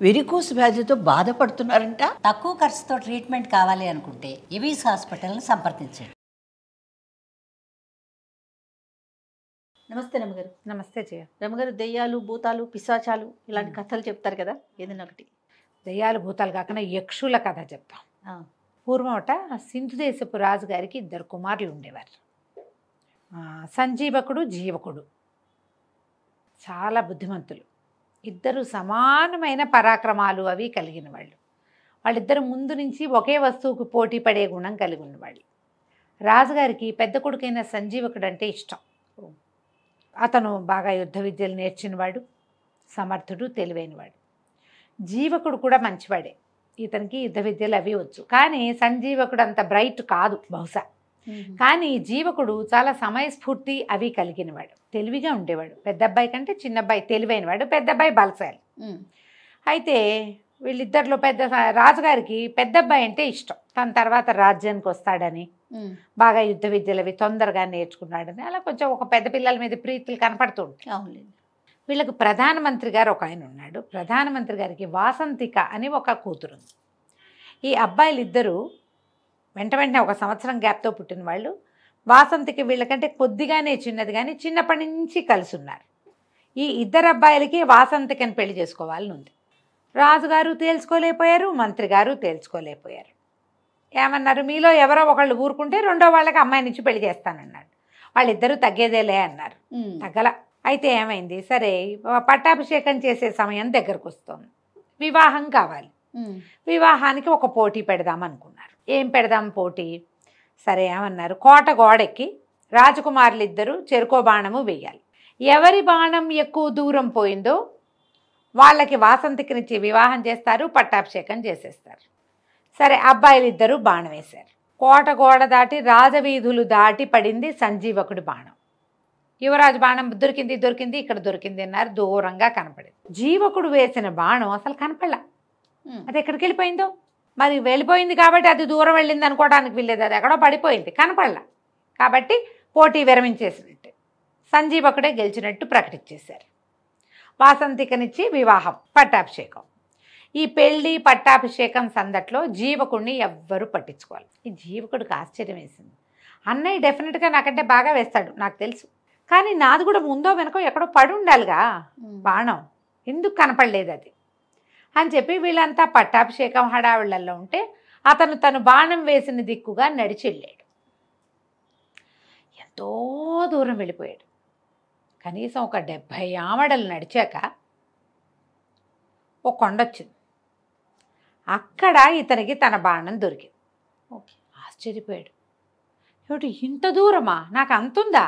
Varicose వ్యాధితో బాధపడుతున్నారంట. తక్కువ ఖర్చుతో ట్రీట్మెంట్ కావాలి అనుకుంటే ఎవిస్ హాస్పిటల్ని సంప్రదించండి. నమస్తే రమగారు. నమస్తే జయ. రమగారు, దెయ్యాలు, భూతాలు, పిశాచాలు ఇలాంటి కథలు చెప్తారు కదా, ఏదైనా ఒకటి. దయ్యాలు భూతాలు కాకుండా యక్షుల కథ చెప్తాం. పూర్వమట సింధు దేశపు రాజుగారికి 2 కుమారులు ఉండేవారు. సంజీవకుడు, జీవకుడు. చాలా బుద్ధిమంతులు. ఇద్దరు సమానమైన పరాక్రమాలు అవి కలిగిన వాళ్ళు. వాళ్ళిద్దరు ముందు నుంచి ఒకే వస్తువుకు పోటీ పడే గుణం కలిగి ఉన్నవాళ్ళు. రాజుగారికి పెద్ద కొడుకైన సంజీవకుడు అంటే ఇష్టం. అతను బాగా యుద్ధ విద్యలు నేర్చినవాడు, సమర్థుడు, తెలివైనవాడు. జీవకుడు కూడా మంచివాడే. ఇతనికి యుద్ధ విద్యలు అవి వచ్చు. కానీ సంజీవకుడు అంత బ్రైట్ కాదు బహుశా. కానీ జీవకుడు చాలా సమయస్ఫూర్తి అవి కలిగినవాడు, తెలివిగా ఉండేవాడు. పెద్ద అబ్బాయి కంటే చిన్న అబ్బాయి తెలివైనవాడు, పెద్ద అబ్బాయి బలశాలి. అయితే వీళ్ళిద్దరిలో రాజుగారికి పెద్ద అబ్బాయి అంటే ఇష్టం. తన తర్వాత రాజ్యానికి వస్తాడని, బాగా యుద్ధ విద్యలు అవి తొందరగా నేర్చుకున్నాడని, అలా కొంచెం ఒక పెద్ద పిల్లల మీద ప్రీతులు కనపడుతూ ఉంటాయి. అవునండి. వీళ్ళకు ప్రధానమంత్రి గారు ఒక ఆయన ఉన్నాడు. ప్రధానమంత్రి గారికి వాసంతిక అని ఒక కూతురు. ఈ అబ్బాయిలు ఇద్దరు వెంటనే 1 సంవత్సరం గ్యాప్తో పుట్టిన వాళ్ళు. వాసంతికి వీళ్ళకంటే కొద్దిగానే చిన్నది, కానీ చిన్నప్పటి నుంచి కలిసి ఉన్నారు. ఈ 2 అబ్బాయిలకి వాసంతికని పెళ్లి చేసుకోవాలని ఉంది. రాజుగారు తేల్చుకోలేకపోయారు, మంత్రి గారు తేల్చుకోలేకపోయారు. ఏమన్నారు, మీలో ఎవరో ఒకళ్ళు ఊరుకుంటే రెండో వాళ్ళకి అమ్మాయి నుంచి పెళ్లి చేస్తానన్నాడు. వాళ్ళిద్దరూ తగ్గేదేలే అన్నారు. తగ్గల. అయితే ఏమైంది, సరే పట్టాభిషేకం చేసే సమయం దగ్గరకు వస్తుంది, వివాహం కావాలి. వివాహానికి ఒక పోటీ పెడదాం అనుకున్నారు. ఏం పెడదాం పోటీ? సరే ఏమన్నారు, కోట గోడెక్కి రాజకుమారులు ఇద్దరు చెరుకో బాణము వేయాలి. ఎవరి బాణం ఎక్కువ దూరం పోయిందో వాళ్ళకి వాసంతికినిచ్చి వివాహం చేస్తారు, పట్టాభిషేకం చేసేస్తారు. సరే అబ్బాయిలు ఇద్దరు బాణం వేశారు. కోట గోడ దాటి రాజవీధులు దాటి పడింది సంజీవకుడి బాణం. యువరాజు బాణం దొరికింది, ఇక్కడ దొరికింది అన్నారు. దూరంగా కనపడింది. జీవకుడు వేసిన బాణం అసలు కనపడలా. అది ఎక్కడికి వెళ్ళిపోయిందో మరి. వెళ్ళిపోయింది కాబట్టి అది దూరం వెళ్ళింది అనుకోవడానికి వీల్లేదు. అది ఎక్కడో పడిపోయింది, కనపడలా. కాబట్టి పోటీ విరమించేసినట్టు, సంజీవకుడే గెలిచినట్టు ప్రకటించేశారు. వాసంతికనిచ్చి వివాహం, పట్టాభిషేకం. ఈ పెళ్ళి పట్టాభిషేకం సందట్లో జీవకుడిని ఎవ్వరూ పట్టించుకోవాలి. ఈ జీవకుడికి ఆశ్చర్యం వేసింది. అన్నయ్య డెఫినెట్గా నాకంటే బాగా వేస్తాడు, నాకు తెలుసు. కానీ నాది కూడా ముందో వెనకో ఎక్కడో పడి ఉండాలిగా బాణం, ఎందుకు కనపడలేదు అది అని చెప్పి వీళ్ళంతా పట్టాభిషేకం హడావిళ్లలో ఉంటే అతను తను బాణం వేసిన దిక్కుగా నడిచి వెళ్ళాడు. ఎంతో దూరం వెళ్ళిపోయాడు. కనీసం ఒక 70 ఆమడలు నడిచాక ఒక కొండ వచ్చింది. అక్కడ ఇతనికి తన బాణం దొరికింది. ఆశ్చర్యపోయాడు. ఏమిటి ఇంత దూరమా, నాకు అంతుందా,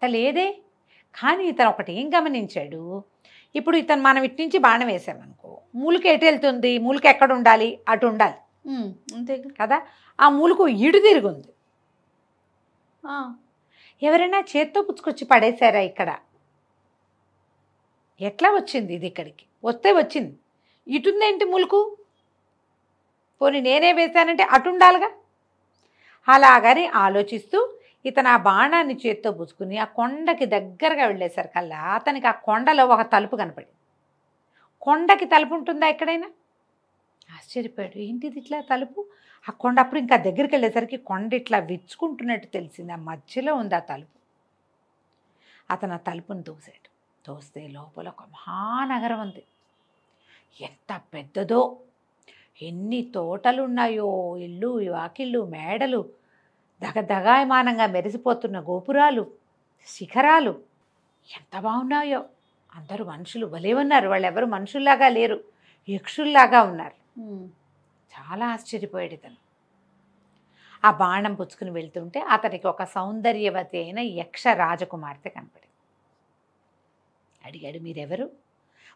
లేదే. కానీ ఇతను ఒకటి ఏం గమనించాడు, ఇప్పుడు ఇతను మనం ఇటు నుంచి బాణం వేసామనుకో, మూలిక ఎటు వెళ్తుంది, మూలిక ఎక్కడ ఉండాలి, అటు ఉండాలి అంతే కదా. ఆ మూలుకు ఇడు తిరుగుంది. ఎవరైనా చేత్తో పుచ్చుకొచ్చి పడేశారా ఇక్కడ? ఎట్లా వచ్చింది ఇది ఇక్కడికి? వస్తే వచ్చింది, ఇటుందేంటి మూలుకు? పోనీ నేనే వేశానంటే అటు ఉండాలిగా. అలాగని ఆలోచిస్తూ ఇతను ఆ బాణాన్ని చేత్తో పుచ్చుకుని ఆ కొండకి దగ్గరగా వెళ్ళేసరికల్లా అతనికి ఆ కొండలో ఒక తలుపు కనపడింది. కొండకి తలుపు ఉంటుందా ఎక్కడైనా? ఆశ్చర్యపోయాడు. ఏంటిది ఇట్లా తలుపు? ఆ కొండ అప్పుడు ఇంకా దగ్గరికి వెళ్ళేసరికి కొండ ఇట్లా విచ్చుకుంటున్నట్టు తెలిసింది. ఆ మధ్యలో ఉంది ఆ తలుపు. అతను ఆ తలుపుని తోసాడు. తోస్తే లోపల ఒక మహానగరం ఉంది. ఎంత పెద్దదో, ఎన్ని తోటలు ఉన్నాయో, ఇల్లు, వాకిళ్ళు, మేడలు, దగదగాయమానంగా మెరిసిపోతున్న గోపురాలు, శిఖరాలు ఎంత బాగున్నాయో. అందరూ మనుషులు భలే ఉన్నారు. వాళ్ళు ఎవరు మనుషుల్లాగా లేరు, యక్షుల్లాగా ఉన్నారు. చాలా ఆశ్చర్యపోయాడు ఇతను. ఆ బాణం పుచ్చుకుని వెళ్తుంటే అతనికి ఒక సౌందర్యవతి అయిన యక్ష రాజకుమార్తె కనపడింది. అడిగాడు, మీరెవరు?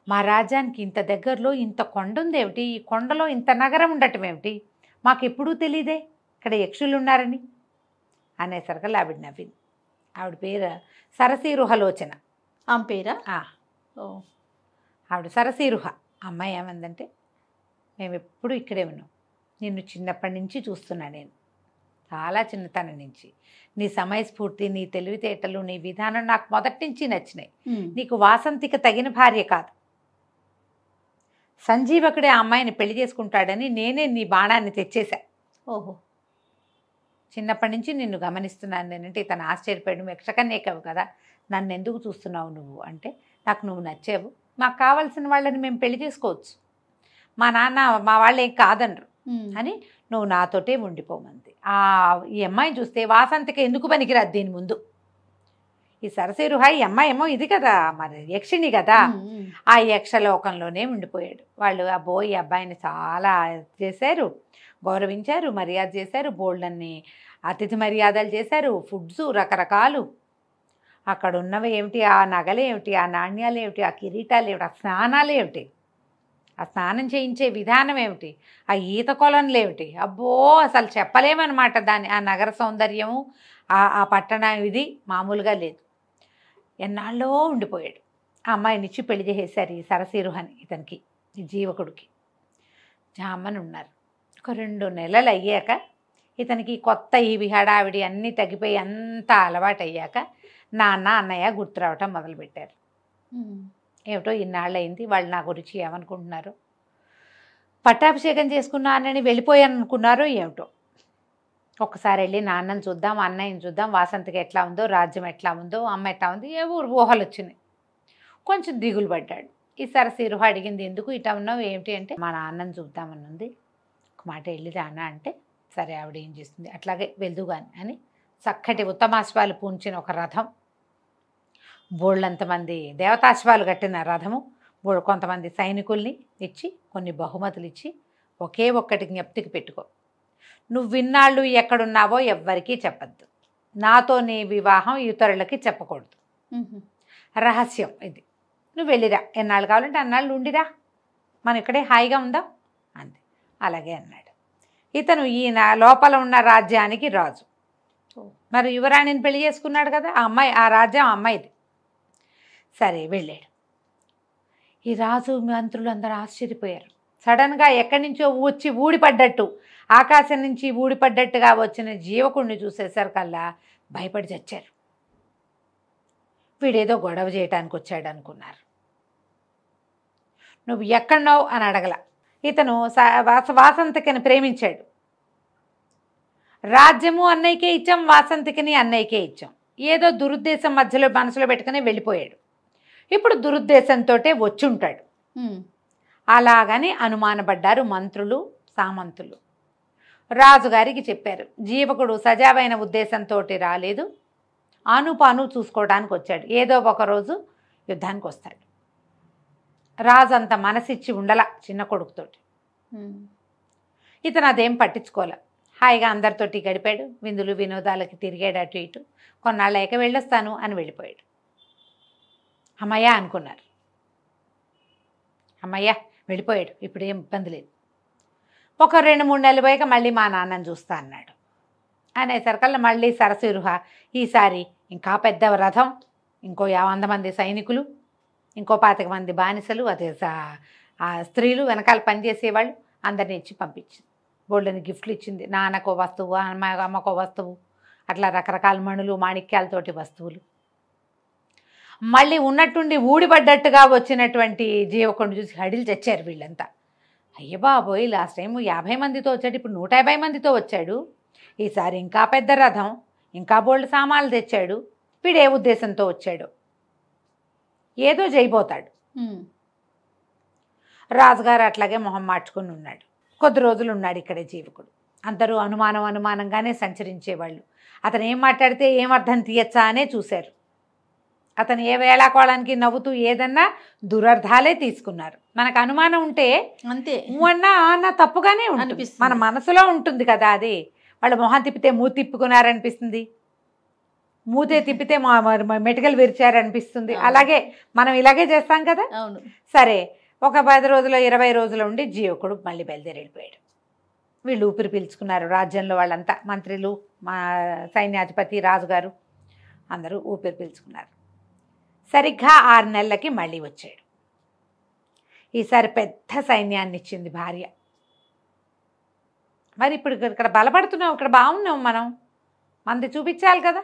మా రాజ్యానికి ఇంత దగ్గరలో ఇంత కొండ ఉందేమిటి, ఈ కొండలో ఇంత నగరం ఉండటం ఏమిటి, మాకెప్పుడూ తెలీదే ఇక్కడ యక్షులు ఉన్నారని అనేసరికి ఆవిడ నవ్వింది. ఆవిడ పేరు సరసీరుహలోచన. ఆమె పేరా? ఆవిడ సరసీరుహ. అమ్మాయి ఏమందంటే, మేము ఎప్పుడు ఇక్కడే ఉన్నాం, నిన్ను చిన్నప్పటి నుంచి చూస్తున్నా నేను, చాలా చిన్నతనం నుంచి. నీ సమయస్ఫూర్తి, నీ తెలివితేటలు, నీ విధానం నాకు మొదటి నుంచి నచ్చినాయి. నీకు వాసంతిక తగిన భార్య కాదు, సంజీవకుడే ఆ అమ్మాయిని పెళ్లి చేసుకుంటాడని నేనే నీ బాణాన్ని తెచ్చేశా. ఓహో. చిన్నప్పటి నుంచి నిన్ను గమనిస్తున్నాను నేనంటే ఇతను ఆశ్చర్యపడి నువ్వు యక్షకన్యకవు కదా, నన్ను ఎందుకు చూస్తున్నావు నువ్వు అంటే, నాకు నువ్వు నచ్చావు, మాకు కావాల్సిన వాళ్ళని మేము పెళ్లి చేసుకోవచ్చు, మా నాన్న మా వాళ్ళు ఏం కాదనరు అని నువ్వు నాతోటే ఉండిపోమంది. ఈ అమ్మాయిని చూస్తే వాసంతికి ఎందుకు పనికిరాదు దీని ముందు. ఈ సరసిరుహ ఈ అమ్మాయి ఏమో ఇది కదా, మరి యక్షిణి కదా, ఆ యక్షలోకంలోనే ఉండిపోయాడు. వాళ్ళు అబ్బో ఈ అబ్బాయిని చాలా చేశారు, గౌరవించారు, మర్యాద చేశారు, బోల్డన్ని అతిథి మర్యాదలు చేశారు, ఫుడ్స్ రకరకాలు. అక్కడ ఉన్నవి ఏమిటి, ఆ నగలు ఏమిటి, ఆ నాణ్యాలు ఏమిటి, ఆ కిరీటాలు ఏమిటి, ఆ స్నానాలు ఏమిటి, ఆ స్నానం చేయించే విధానం ఏమిటి, ఆ ఈత కొలనులు ఏమిటి, అబ్బో అసలు చెప్పలేమన్నమాట. దాని ఆ నగర సౌందర్యము, ఆ పట్టణం ఇది మామూలుగా లేదు. ఎన్నాళ్ళో ఉండిపోయాడు. ఆ అమ్మాయినిచ్చి పెళ్లి చేసేసారు ఈ సరసిరుహని ఇతనికి, ఈ జీవకుడికి. జామని ఉన్నారు. ఒక 2 నెలలు అయ్యాక ఇతనికి కొత్త ఈ హడావిడి అన్నీ తగ్గిపోయి అంతా అలవాటు అయ్యాక నాన్న అన్నయ్య గుర్తు రావటం మొదలుపెట్టారు. ఏమిటో ఇన్నాళ్ళు అయింది, వాళ్ళు నా గురించి ఏమనుకుంటున్నారు, పట్టాభిషేకం చేసుకున్నానని వెళ్ళిపోయాను అనుకున్నారో ఏమిటో. ఒక్కసారి వెళ్ళి నాన్నని చూద్దాం, అన్నయ్యని చూద్దాం, వాసంతికి ఎట్లా ఉందో, రాజ్యం ఎట్లా ఉందో, అమ్మ ఎట్లా ఉంది, ఏ ఊహలు వచ్చినాయి. కొంచెం దిగులు పడ్డాడు. ఈ సరసిరుహ అడిగింది, ఎందుకు ఇట్లా ఉన్నావు ఏమిటి అంటే, మా నాన్నని చూద్దామని ఉంది, ఒక మాట వెళ్ళి రానా అంటే, సరే ఆవిడ ఏం చేస్తుంది అట్లాగే వెళ్దుగాని అని చక్కటి ఉత్తమాశ్వాలు పూంచిన ఒక రథం, బోళ్ళంతమంది దేవతాశ్వాలు కట్టిన రథము, కొంతమంది సైనికుల్ని ఇచ్చి కొన్ని బహుమతులు ఇచ్చి, ఒకే ఒక్కటి జ్ఞప్తికి పెట్టుకో, నువ్వు విన్నాళ్ళు ఎక్కడున్నావో ఎవ్వరికీ చెప్పద్దు, నాతో నీ వివాహం ఇతరులకి చెప్పకూడదు, రహస్యం ఇది, నువ్వు వెళ్ళిరా, ఎన్నాళ్ళు కావాలంటే అన్నాళ్ళు ఉండిరా, మనం ఇక్కడే హాయిగా ఉందాం అంది. అలాగే అన్నాడు. ఇతను ఈయన లోపల ఉన్న రాజ్యానికి రాజు, మరి యువరాణిని పెళ్లి చేసుకున్నాడు కదా, ఆ అమ్మాయి, ఆ రాజ్యం అమ్మాయిది. సరే వెళ్ళాడు. ఈ రాజు మంత్రులు అందరూ ఆశ్చర్యపోయారు. సడన్గా ఎక్కడి నుంచో వచ్చి ఊడిపడ్డట్టు, ఆకాశం నుంచి ఊడిపడ్డట్టుగా వచ్చిన జీవకుడిని చూసేసరికల్లా భయపడి చచ్చారు. వీడేదో గొడవ చేయడానికి వచ్చాడు అనుకున్నారు. నువ్వు ఎక్కడున్నావు అని అడగల. ఇతను వాసంతికని ప్రేమించాడు. రాజ్యము అన్నయ్యకే ఇచ్చాం, వాసంతికని అన్నయ్యకే ఇచ్చాం. ఏదో దురుద్దేశం మధ్యలో మనసులో పెట్టుకుని వెళ్ళిపోయాడు. ఇప్పుడు దురుద్దేశంతో వచ్చి ఉంటాడు. అలాగని అనుమానపడ్డారు మంత్రులు, సామంతులు. రాజుగారికి చెప్పారు, జీవకుడు సజావైన ఉద్దేశంతో రాలేదు, ఆనుపాను చూసుకోవడానికి వచ్చాడు, ఏదో ఒకరోజు యుద్ధానికి వస్తాడు. రాజు అంత మనసిచ్చి ఉండల చిన్న కొడుకుతోటి. ఇతను అదేం పట్టించుకోలే, హాయిగా అందరితోటి గడిపాడు, విందులు వినోదాలకి తిరిగాడు, అటు ఇటు. కొన్నాళ్ళక వెళ్ళొస్తాను అని వెళ్ళిపోయాడు. అమ్మయ్య అనుకున్నారు, అమ్మయ్య వెళ్ళిపోయాడు, ఇప్పుడు ఏం ఇబ్బంది లేదు. ఒక 2-3 నెలలు పోయాక మళ్ళీ మా నాన్నని చూస్తా అన్నాడు. అనేసరికల్లా మళ్ళీ సరసిరుహ ఈసారి ఇంకా పెద్ద రథం, ఇంకో 50 మంది సైనికులు, ఇంకో 25 మంది బానిసలు, అదే ఆ స్త్రీలు వెనకాల పనిచేసేవాళ్ళు అందరినీ ఇచ్చి పంపించింది. బోల్డని గిఫ్ట్లు ఇచ్చింది. నాన్నకో వస్తువు, అమ్మకో వస్తువు, అట్లా రకరకాల మణులు మాణిక్యాలతోటి వస్తువులు. మళ్ళీ ఉన్నట్టుండి ఊడిపడ్డట్టుగా వచ్చినటువంటి జీవకుడిని చూసి హడిలు తెచ్చారు వీళ్ళంతా. అయ్య బాబోయ్, లాస్ట్ టైం 50 మందితో వచ్చాడు, ఇప్పుడు 150 మందితో వచ్చాడు, ఈసారి ఇంకా పెద్ద రథం, ఇంకా బోల్డ్ సామాన్లు తెచ్చాడు, వీడు ఏ ఉద్దేశంతో వచ్చాడు, ఏదో చేయబోతాడు. రాజుగారు అట్లాగే మొహం మార్చుకుని ఉన్నాడు. కొద్ది రోజులు ఉన్నాడు ఇక్కడే జీవకుడు. అందరూ అనుమానంగానే సంచరించేవాళ్ళు. అతను ఏం మాట్లాడితే ఏం అర్థం తీయచ్చా అనే చూశారు. అతను ఏ వేళాకోళానికి నవ్వుతూ ఏదన్నా దురర్థాలే తీసుకున్నారు. మనకు అనుమానం ఉంటే అంతే అన్న తప్పుగానే ఉంటుంది, మన మనసులో ఉంటుంది కదా అది. వాళ్ళు మొహం తిప్పితే మూతి తిప్పుకున్నారనిపిస్తుంది, మూతే తిప్పితే మెటికలు విరిచారనిపిస్తుంది. అలాగే మనం ఇలాగే చేస్తాం కదా. అవును. సరే, ఒక 10 రోజులు 20 రోజులు ఉండి జీవకుడు మళ్ళీ బయలుదేరి వెళ్ళిపోయాడు. వీళ్ళు ఊపిరి పీల్చుకున్నారు. రాజ్యంలో వాళ్ళంతా, మంత్రులు, మా సైన్యాధిపతి, రాజుగారు అందరూ ఊపిరి పీల్చుకున్నారు. సరిగ్గా 6 నెలలకి మళ్ళీ వచ్చాడు. ఈసారి పెద్ద సైన్యాన్ని ఇచ్చింది భార్య. మరి ఇప్పుడు ఇక్కడ బలపడుతున్నాం, ఇక్కడ బాగున్నాం, మనం మంది చూపించాలి కదా.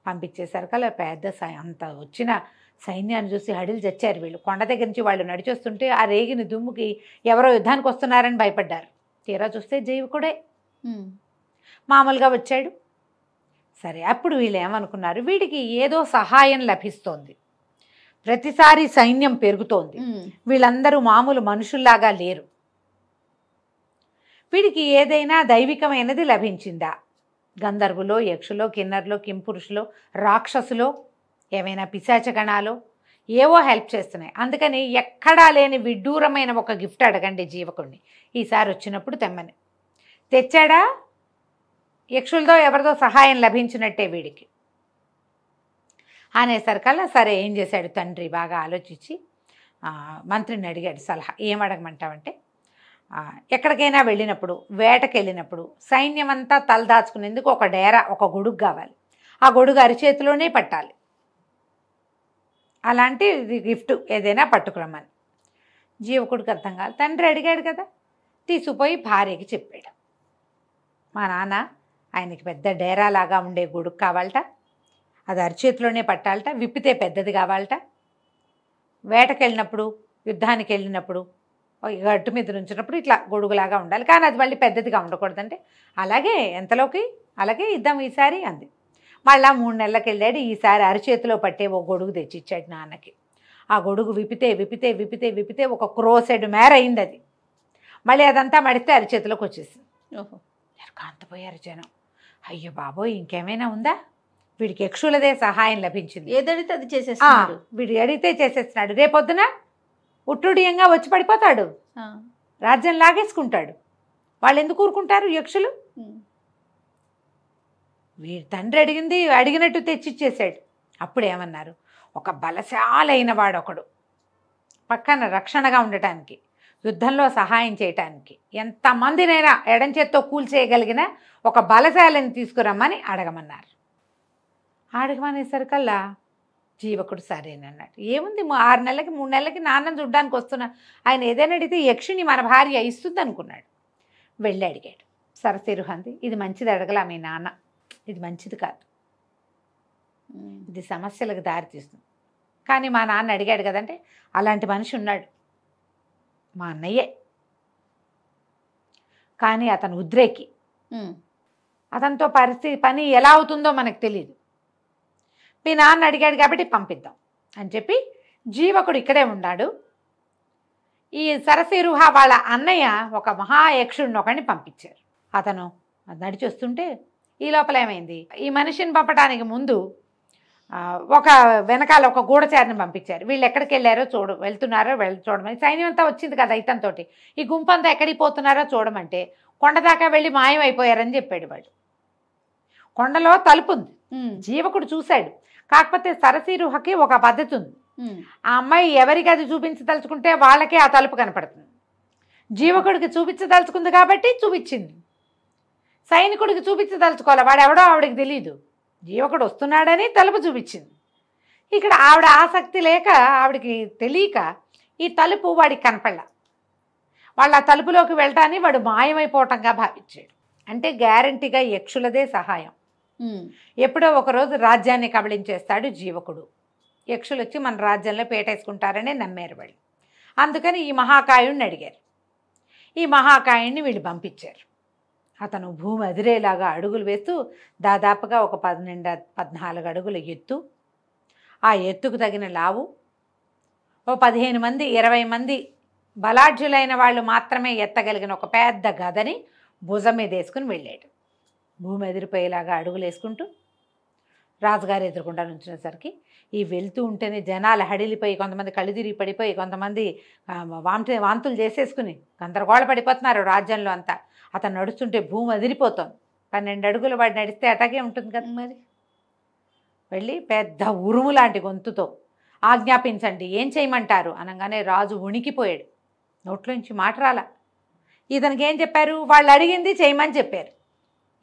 పంపించేసరికి అలా పెద్ద అంత వచ్చిన సైన్యాన్ని చూసి హడిలు చచ్చారు వీళ్ళు. కొండ దగ్గర నుంచి వాళ్ళు నడిచొస్తుంటే ఆ రేగిన దుమ్ముకి ఎవరో యుద్ధానికి వస్తున్నారని భయపడ్డారు. తీరా చూస్తే జీవకుడే మామూలుగా వచ్చాడు. సరే, అప్పుడు వీళ్ళు ఏమనుకున్నారు, వీడికి ఏదో సహాయం లభిస్తోంది, ప్రతిసారి సైన్యం పెరుగుతోంది, వీళ్ళందరూ మామూలు మనుషుల్లాగా లేరు, వీడికి ఏదైనా దైవికమైనది లభించిందా, గంధర్వులో, యక్షులో, కిన్నర్లో, కింపురుషులో, రాక్షసులో, ఏమైనా పిశాచగణాలో ఏవో హెల్ప్ చేస్తున్నాయి. అందుకని ఎక్కడా లేని విడ్డూరమైన ఒక గిఫ్ట్ అడగండి జీవకుడిని, ఈసారి వచ్చినప్పుడు తెమ్మని. తెచ్చాడా, యక్షులతో ఎవరితో సహాయం లభించినట్టే వీడికి అనేసరికల్లా సరే ఏం చేశాడు తండ్రి, బాగా ఆలోచించి మంత్రిని అడిగాడు సలహా. ఏం అడగమంటావంటే, ఎక్కడికైనా వెళ్ళినప్పుడు, వేటకి వెళ్ళినప్పుడు సైన్యం అంతా తలదాచుకునేందుకు ఒక డేరా, ఒక గొడుగు కావాలి. ఆ గొడుగు అరిచేతిలోనే పట్టాలి. అలాంటి గిఫ్ట్ ఏదైనా పట్టుకురమ్మని. జీవకుడికి అర్థం కాదు. తండ్రి అడిగాడు కదా, తీసుకుపోయి భార్యకి చెప్పాడు. మా నాన్న ఆయనకి పెద్ద డేరాలాగా ఉండే గొడుగు కావాలట, అది అరిచేతిలోనే పట్టాలట, విప్పితే పెద్దది కావాలట, వేటకి వెళ్ళినప్పుడు, యుద్ధానికి వెళ్ళినప్పుడు, గట్టు మీద నుంచినప్పుడు ఇట్లా గొడుగులాగా ఉండాలి, కానీ అది మళ్ళీ పెద్దదిగా ఉండకూడదంటే అలాగే ఎంతలోకి అలాగే ఇద్దాం ఈసారి అంది. మళ్ళా 3 నెలలకు వెళ్ళాడు. ఈసారి అరిచేతిలో పట్టే ఓ గొడుగు తెచ్చిచ్చాడు నాన్నకి. ఆ గొడుగు విప్పితే విప్పితే విప్పితే విప్పితే ఒక క్రోసెడ్ మేర అయింది అది. మళ్ళీ అదంతా మడిస్తే అరిచేతిలోకి వచ్చేసింది. ఓహో, కాంతపోయారు జనం. అయ్యో బాబోయ్, ఇంకేమైనా ఉందా, వీడికి యక్షులదే సహాయం లభించింది, ఏదడితే అది చేసేస్తున్నాడు, వీడు అడిగితే చేసేస్తున్నాడు, రేపొద్దున ఉట్టుడియంగా వచ్చి పడిపోతాడు, రాజ్యం లాగేసుకుంటాడు. వాళ్ళు ఎందుకు ఊరుకుంటారు యక్షులు? వీడి తండ్రి అడిగినట్టు తెచ్చిచ్చేసాడు. అప్పుడు ఏమన్నారు, ఒక బలశాలైన వాడొకడు పక్కన రక్షణగా ఉండటానికి, యుద్ధంలో సహాయం చేయటానికి, ఎంతమందినైనా ఎడం చేత్తో కూల్చేయగలిగిన ఒక బలశాలని తీసుకురమ్మని అడగమన్నారు. అడగమనేసరికల్లా జీవకుడు సరేనన్నాడు. ఏముంది, 6 నెలలకి 3 నెలలకి నాన్నని చూడ్డానికి వస్తున్నా, ఆయన ఏదైనా అడిగితే యక్షిని మన భార్య ఇస్తుంది అనుకున్నాడు. వెళ్ళి అడిగాడు. సరసిరుహంది, ఇది మంచిది అడగలా మీ నాన్న, ఇది మంచిది కాదు, ఇది సమస్యలకు దారితీస్తుంది. కానీ మా నాన్న అడిగాడు కదంటే, అలాంటి మనిషి ఉన్నాడు, మా అన్నయ్యే, కానీ అతను ఉద్రేకి, అతనితో పని ఎలా అవుతుందో మనకు తెలియదు, మీ నాన్న అడిగాడు కాబట్టి పంపిద్దాం అని చెప్పి జీవకుడు ఇక్కడే ఉన్నాడు. ఈ సరసిరుహ వాళ్ళ అన్నయ్య ఒక మహాయక్షుడిని ఒకడిని పంపించారు. అతను నడిచి వస్తుంటే ఈ లోపల ఏమైంది, ఈ మనిషిని పంపడానికి ముందు ఒక వెనకాల ఒక గూఢచారిని పంపించారు. వీళ్ళు ఎక్కడికి వెళ్ళారో వెళ్తున్నారో చూడమని. సైన్యం అంతా వచ్చింది కదా ఇతనితోటి, ఈ గుంపంతా ఎక్కడికి పోతున్నారో చూడమంటే కొండ దాకా వెళ్ళి మాయమైపోయారని చెప్పాడు వాడు. కొండలో తలుపు ఉంది, జీవకుడు చూశాడు. కాకపోతే సరసిరుహకి ఒక పద్ధతి ఉంది, ఆ అమ్మాయి ఎవరికి అది చూపించదలుచుకుంటే వాళ్ళకే ఆ తలుపు కనపడుతుంది. జీవకుడికి చూపించదలుచుకుంది కాబట్టి చూపించింది, సైనికుడికి చూపించదలుచుకోవాలి, వాడెవడో ఆవిడకి తెలియదు, జీవకుడు వస్తున్నాడని తలుపు చూపించింది. ఇక్కడ ఆవిడ ఆసక్తి లేక, ఆవిడకి తెలియక ఈ తలుపు వాడికి కనపడలా. వాళ్ళు ఆ తలుపులోకి వెళ్ళటాన్ని వాడు మాయమైపోవటంగా భావించాడు. అంటే గ్యారంటీగా యక్షులదే సహాయం. ఎప్పుడో ఒకరోజు రాజ్యాన్ని కబళించేస్తాడు జీవకుడు. యక్షులు వచ్చి మన రాజ్యంలో పేటేసుకుంటారని నమ్మారు వాళ్ళు. అందుకని ఈ మహాకాయుడిని అడిగారు. ఈ మహాకాయుడిని వీళ్ళు పంపించారు. అతను భూమి అదిరేలాగా అడుగులు వేస్తూ దాదాపుగా ఒక 14 అడుగుల ఎత్తు, ఆ ఎత్తుకు తగిన లావు, ఓ 15 మంది 20 మంది బలాఢ్యులైన వాళ్ళు మాత్రమే ఎత్తగలిగిన ఒక పెద్ద గదని భుజం మీద వేసుకుని వెళ్ళాడు. భూమి ఎదిరిపోయేలాగా అడుగులు వేసుకుంటూ రాజుగారు ఎదురుకుండా నుంచినసరికి ఈ వెళ్తూ ఉంటేనే జనాలు హడిలిపోయి, కొంతమంది కళ్ళు తిరిగి పడిపోయి, కొంతమంది వాంతులు చేసేసుకుని గందరగోళ పడిపోతున్నారు రాజ్యంలో అంతా. అతను నడుస్తుంటే భూమి అదిరిపోతుంది. 12 అడుగులు వాడు నడిస్తే అటాగే ఉంటుంది కదా. మరి వెళ్ళి పెద్ద ఉరుము లాంటి గొంతుతో ఆజ్ఞాపించండి, ఏం చేయమంటారు అనగానే రాజు ఉణికిపోయాడు. నోట్లోంచి మాట రాల. ఇతనికి ఏం చెప్పారు, వాళ్ళు అడిగింది చేయమని చెప్పారు,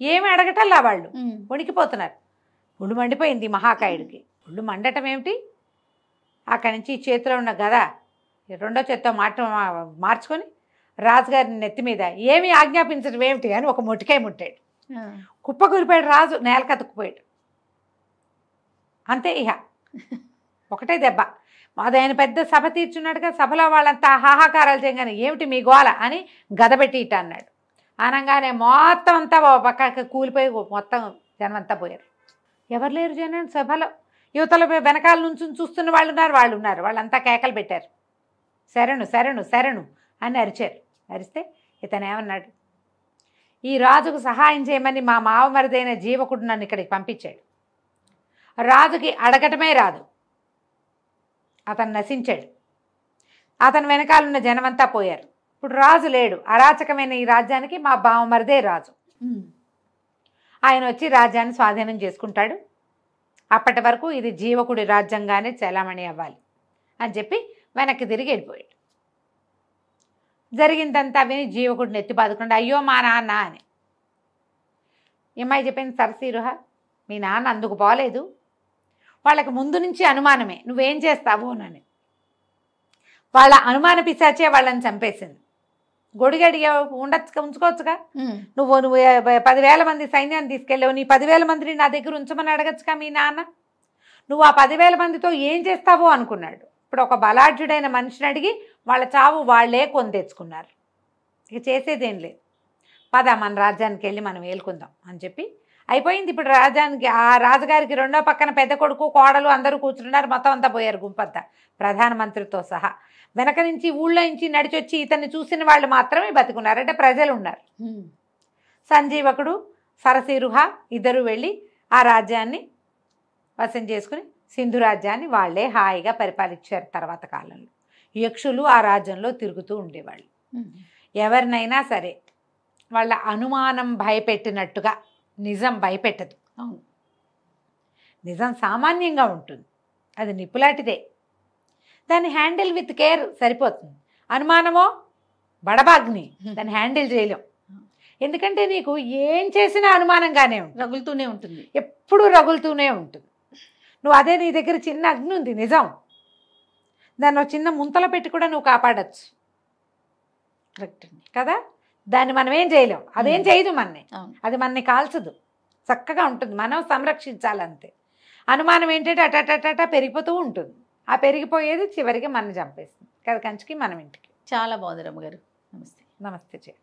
ఏమి అడగటల్లా వాళ్ళు ఉణికిపోతున్నారు. ఒళ్ళు మండిపోయింది మహాకాయుడికి. ఒళ్ళు మండటం ఏమిటి, అక్కడి నుంచి చేతిలో ఉన్న గద రెండో చేత్తో మార్చుకొని రాజుగారిని నెత్తి మీద ఏమి ఆజ్ఞాపించడం ఏమిటి అని ఒక మొటికాయ ముట్టాడు. కుప్పకూలిపోయాడు రాజు, నేల కతుక్కుపోయాడు. అంతే. ఇహ ఒకటే దెబ్బ. అది ఆయన పెద్ద సభ తీర్చున్నట్టుగా సభలో వాళ్ళంతా హాహాకారాలు చేయగానే ఏమిటి మీ గోల అని గదబెట్టి ఇట్ట అన్నాడు. అనగానే మొత్తం అంతా పక్కకి కూలిపోయి మొత్తం జనం అంతా పోయారు. ఎవరు లేరు జనం సభలో. యువతల వెనకాల నుంచి చూస్తున్న వాళ్ళు ఉన్నారు. వాళ్ళంతా కేకలు పెట్టారు, శరణు శరణు శరణు అని అరిచారు. అరిస్తే ఇతను ఏమన్నాడు, ఈ రాజుకు సహాయం చేయమని మా మావమరిదైన జీవకుడు నన్ను ఇక్కడికి పంపించాడు. రాజుకి అడగటమే రాదు, అతను నశించాడు. అతని వెనకాలన్న జనమంతా పోయారు. ఇప్పుడు రాజు లేడు. అరాచకమైన ఈ రాజ్యానికి మా బావమరిదే రాజు. ఆయన వచ్చి రాజ్యాన్ని స్వాధీనం చేసుకుంటాడు. అప్పటి వరకు ఇది జీవకుడి రాజ్యంగానే చలామణి అవ్వాలి అని చెప్పి వెనక్కి తిరిగి వెళ్ళిపోయాడు. జరిగిందంతా విని జీవకుడిని ఎత్తి బాదుకుండా అయ్యో మా నాన్న అని. ఏమై చెప్పింది సరసీరుహ, మీ నాన్న అందుకు పోలేదు. వాళ్ళకి ముందు నుంచి అనుమానమే నువ్వేం చేస్తావు అని. వాళ్ళ అనుమాన పిశాచే వాళ్ళని చంపేసింది. గొడిగడిగా ఉంచుకోవచ్చుగా. నువ్వు 10,000 మంది సైన్యాన్ని తీసుకెళ్ళావు, నీ 10,000 మందిని నా దగ్గర ఉంచమని అడగచ్చుగా మీ నాన్న. నువ్వు ఆ 10,000 మందితో ఏం చేస్తావో అనుకున్నాడు. ఇప్పుడు ఒక బలాఢ్యుడైన మనిషిని అడిగి వాళ్ళ చావు వాళ్లే కొని తెచ్చుకున్నారు. ఇక చేసేదేం లేదు, పద మన రాజ్యానికి వెళ్ళి మనం ఏలుకుందాం అని చెప్పి అయిపోయింది. ఇప్పుడు రాజ్యానికి ఆ రాజుగారికి రెండో పక్కన పెద్ద కొడుకు కోడలు అందరూ కూర్చున్నారు. మొత్తం అంతా పోయారు గుంపంతా, ప్రధానమంత్రితో సహా. వెనక నుంచి ఊళ్ళో నుంచి నడిచొచ్చి ఇతన్ని చూసిన వాళ్ళు మాత్రమే బతుకున్నారు, అంటే ప్రజలు ఉన్నారు. సంజీవకుడు సరసీరుహ ఇద్దరు వెళ్ళి ఆ రాజ్యాన్ని వశం చేసుకుని సింధు రాజ్యాన్ని వాళ్లే హాయిగా పరిపాలించారు. తర్వాత కాలంలో యక్షులు ఆ రాజ్యంలో తిరుగుతూ ఉండేవాళ్ళు. ఎవరినైనా సరే వాళ్ళ అనుమానం భయపెట్టినట్టుగా నిజం భయపెట్టదు. అవును, నిజం సామాన్యంగా ఉంటుంది, అది నిప్పులాంటిదే. దాన్ని హ్యాండిల్ విత్ కేర్ సరిపోతుంది. అనుమానమో బడబాగ్ని, దాన్ని హ్యాండిల్ చేయలేం. ఎందుకంటే నీకు ఏం చేసినా అనుమానంగానే ఉంటుంది, రగులుతూనే ఉంటుంది, ఎప్పుడూ రగులుతూనే ఉంటుంది. నువ్వు అదే నీ దగ్గర చిన్న అగ్ని ఉంది నిజం, దాన్ని ఒక చిన్న ముంతలో పెట్టి కూడా నువ్వు కాపాడచ్చు. కరెక్ట్ అండి కదా, దాన్ని మనం ఏం చేయలేం, అదేం చేయదు మనని, అది మనని కాల్చదు, చక్కగా ఉంటుంది, మనం సంరక్షించాలంతే. అనుమానం ఏంటంటే అటటట పెరిగిపోతూ ఉంటుంది. ఆ పెరిగిపోయేది చివరికి మనం చంపేస్తుంది కదా, కంచికి మనం ఇంటికి. చాలా బాగుంది రమ్మగారు. నమస్తే. నమస్తే.